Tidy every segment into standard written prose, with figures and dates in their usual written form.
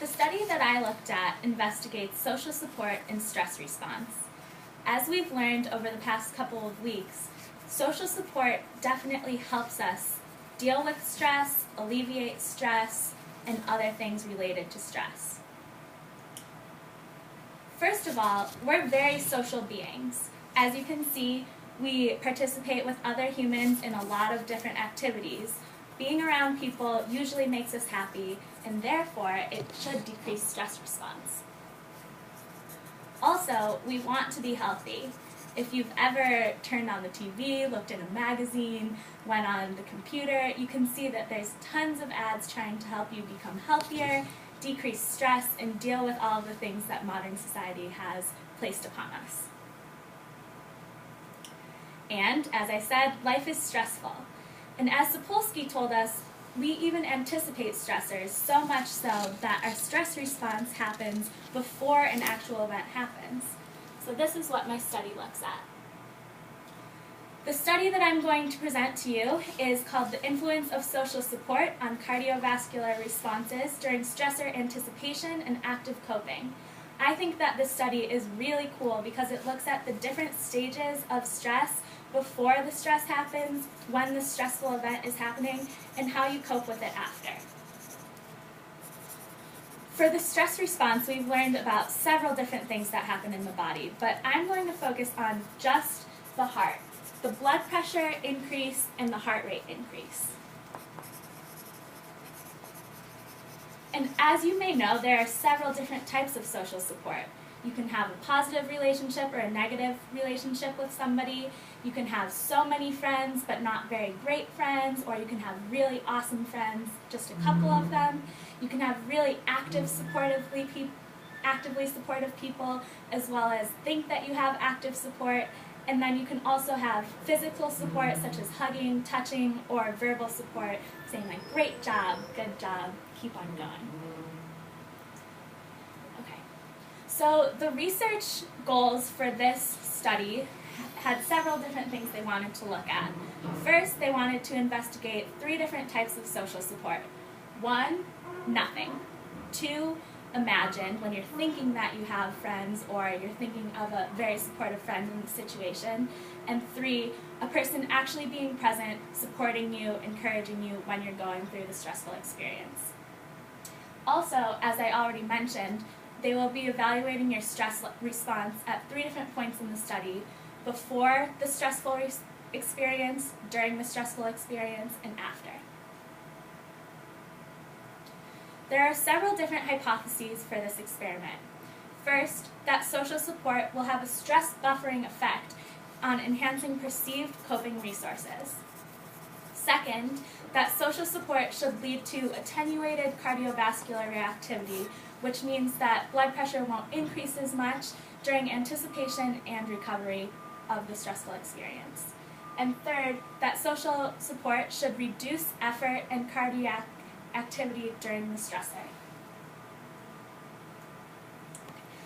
The study that I looked at investigates social support and stress response. As we've learned over the past couple of weeks, social support definitely helps us deal with stress, alleviate stress, and other things related to stress. First of all, we're very social beings. As you can see, we participate with other humans in a lot of different activities. Being around people usually makes us happy, and therefore it should decrease stress response. Also, we want to be healthy. If you've ever turned on the TV, looked in a magazine, went on the computer, you can see that there's tons of ads trying to help you become healthier, decrease stress, and deal with all of the things that modern society has placed upon us. And, as I said, life is stressful. And as Sapolsky told us, we even anticipate stressors, so much so that our stress response happens before an actual event happens. So this is what my study looks at. The study that I'm going to present to you is called The Influence of Social Support on Cardiovascular Responses During Stressor Anticipation and Active Coping. I think that this study is really cool because it looks at the different stages of stress before the stress happens, when the stressful event is happening, and how you cope with it after. For the stress response, we've learned about several different things that happen in the body, but I'm going to focus on just the heart, the blood pressure increase and the heart rate increase. And as you may know, there are several different types of social support. You can have a positive relationship or a negative relationship with somebody. You can have so many friends but not very great friends, or you can have really awesome friends, just a couple of them. You can have really actively supportive people, as well as think that you have active support. And then you can also have physical support, such as hugging, touching, or verbal support, saying like, great job, good job, keep on going. Okay, so the research goals for this study had several different things they wanted to look at. First, they wanted to investigate 3 different types of social support. 1, nothing. 2, imagine, when you're thinking that you have friends or you're thinking of a very supportive friend in the situation. And 3, a person actually being present, supporting you, encouraging you when you're going through the stressful experience. Also, as I already mentioned, they will be evaluating your stress response at 3 different points in the study: before the stressful experience, during the stressful experience, and after. There are several different hypotheses for this experiment. First, that social support will have a stress buffering effect on enhancing perceived coping resources. Second, that social support should lead to attenuated cardiovascular reactivity, which means that blood pressure won't increase as much during anticipation and recovery of the stressful experience. And third, that social support should reduce effort and cardiac activity during the stressor.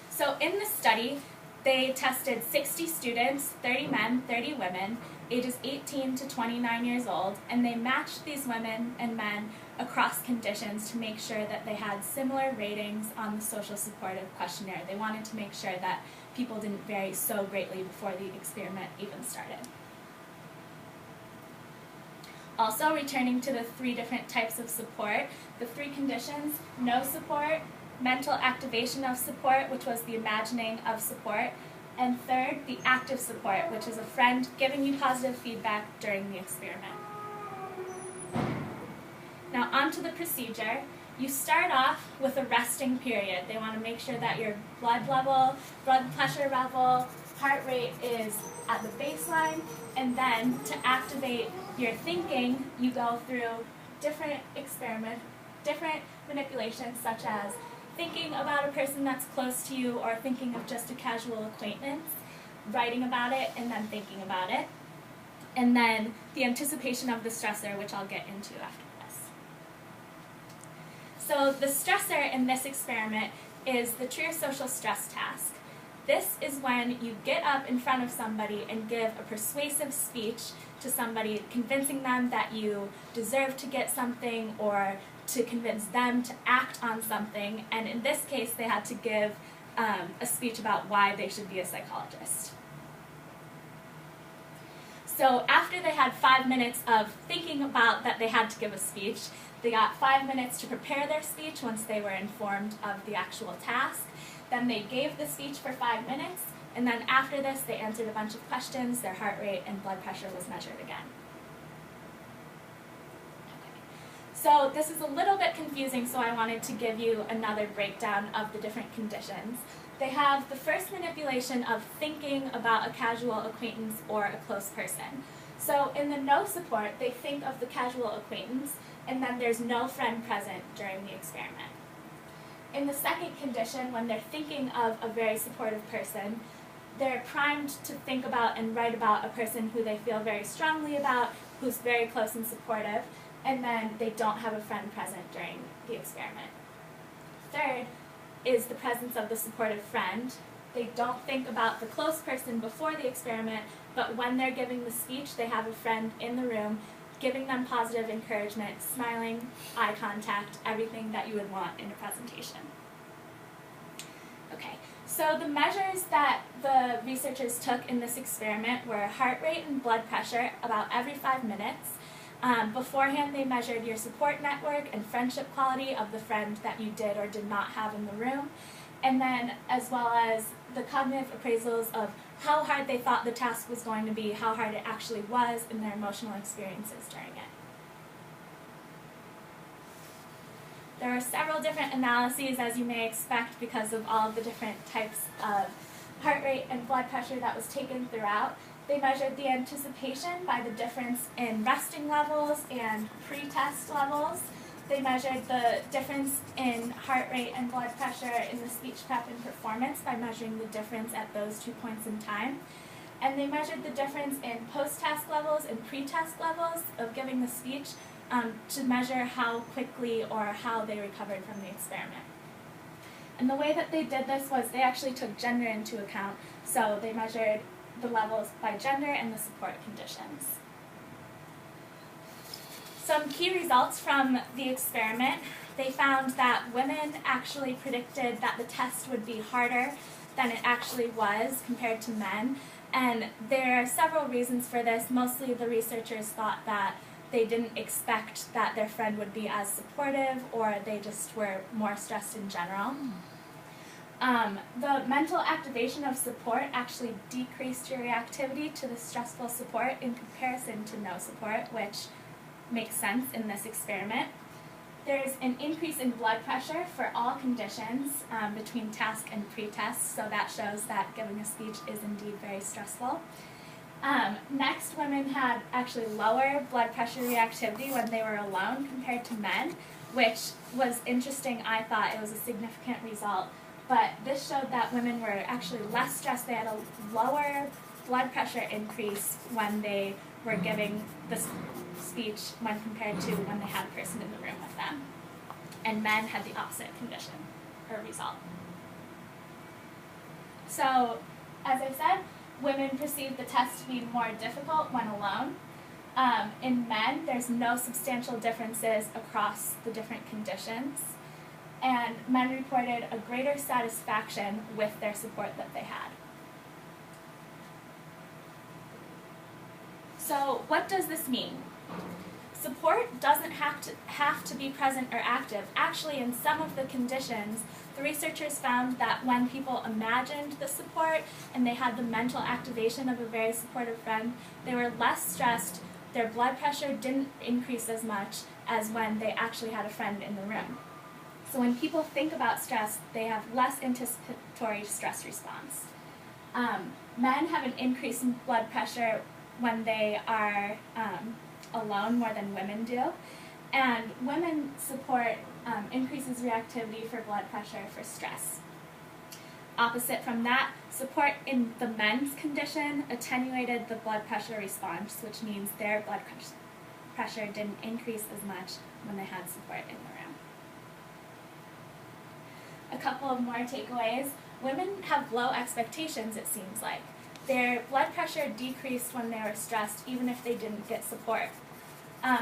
So in this study, they tested 60 students, 30 men, 30 women, ages 18 to 29 years old, and they matched these women and men across conditions to make sure that they had similar ratings on the social supportive questionnaire. They wanted to make sure that people didn't vary so greatly before the experiment even started. Also, returning to the 3 different types of support, the 3 conditions: no support, mental activation of support, which was the imagining of support, and third, the active support, which is a friend giving you positive feedback during the experiment. Now, on to the procedure. You start off with a resting period. They want to make sure that your blood pressure level, heart rate is at the baseline, and then to activate your thinking, you go through different manipulations, such as thinking about a person that's close to you or thinking of just a casual acquaintance, writing about it, and then thinking about it, and then the anticipation of the stressor, which I'll get into after this. So the stressor in this experiment is the Trier social stress task. This is when you get up in front of somebody and give a persuasive speech to somebody, convincing them that you deserve to get something or to convince them to act on something, and in this case they had to give a speech about why they should be a psychologist. So after they had 5 minutes of thinking about that they had to give a speech, they got 5 minutes to prepare their speech once they were informed of the actual task. Then they gave the speech for 5 minutes, and then after this they answered a bunch of questions, their heart rate and blood pressure was measured again. So this is a little bit confusing, so I wanted to give you another breakdown of the different conditions. They have the first manipulation of thinking about a casual acquaintance or a close person. So in the no support, they think of the casual acquaintance, and then there's no friend present during the experiment. In the second condition, when they're thinking of a very supportive person, they're primed to think about and write about a person who they feel very strongly about, who's very close and supportive, and then they don't have a friend present during the experiment. Third is the presence of the supportive friend. They don't think about the close person before the experiment, but when they're giving the speech, they have a friend in the room giving them positive encouragement, smiling, eye contact, everything that you would want in a presentation. Okay, so the measures that the researchers took in this experiment were heart rate and blood pressure about every 5 minutes. Beforehand, they measured your support network and friendship quality of the friend that you did or did not have in the room, and then as well as the cognitive appraisals of how hard they thought the task was going to be, how hard it actually was, and their emotional experiences during it. There are several different analyses, as you may expect, because of all of the different types of heart rate and blood pressure that was taken throughout. They measured the anticipation by the difference in resting levels and pre-test levels. They measured the difference in heart rate and blood pressure in the speech prep and performance by measuring the difference at those 2 points in time. And they measured the difference in post-task levels and pre-test levels of giving the speech to measure how quickly or how they recovered from the experiment. And the way that they did this was they actually took gender into account. So they measured the levels by gender and the support conditions. Some key results from the experiment: they found that women actually predicted that the test would be harder than it actually was compared to men, and there are several reasons for this. Mostly the researchers thought that they didn't expect that their friend would be as supportive, or they just were more stressed in general. The mental activation of support actually decreased your reactivity to the stressful support in comparison to no support, which makes sense in this experiment. There's an increase in blood pressure for all conditions between task and pre-test, so that shows that giving a speech is indeed very stressful. Next, women had actually lower blood pressure reactivity when they were alone compared to men, which was interesting. I thought it was a significant result. But this showed that women were actually less stressed. They had a lower blood pressure increase when they were giving the speech when compared to when they had a person in the room with them. And men had the opposite condition or result. So, as I said, women perceive the test to be more difficult when alone. In men, there's no substantial differences across the different conditions. And men reported a greater satisfaction with their support that they had. So what does this mean? Support doesn't have to be present or active. Actually, in some of the conditions, the researchers found that when people imagined the support and they had the mental activation of a very supportive friend, they were less stressed, their blood pressure didn't increase as much as when they actually had a friend in the room. So when people think about stress, they have less anticipatory stress response. Men have an increase in blood pressure when they are alone more than women do. And women support increases reactivity for blood pressure for stress. Opposite from that, support in the men's condition attenuated the blood pressure response, which means their blood pressure didn't increase as much when they had support in the room. A couple of more takeaways. Women have low expectations, it seems like. Their blood pressure decreased when they were stressed, even if they didn't get support.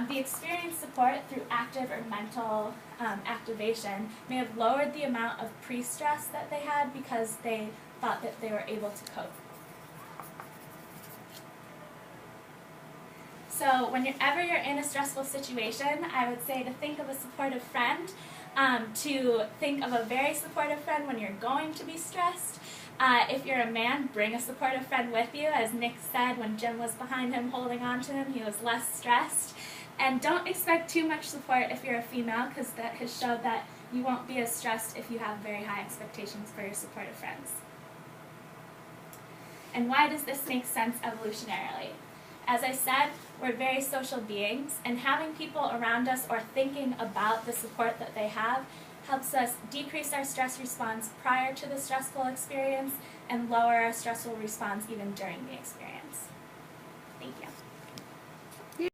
The experienced support through active or mental activation may have lowered the amount of pre-stress that they had because they thought that they were able to cope. So whenever you're in a stressful situation, I would say to think of a supportive friend, to think of a very supportive friend when you're going to be stressed. If you're a man, bring a supportive friend with you. As Nick said, when Jim was behind him holding on to him, he was less stressed. And don't expect too much support if you're a female, because that has showed that you won't be as stressed if you have very high expectations for your supportive friends. And why does this make sense evolutionarily? As I said, we're very social beings, and having people around us or thinking about the support that they have helps us decrease our stress response prior to the stressful experience and lower our stressful response even during the experience.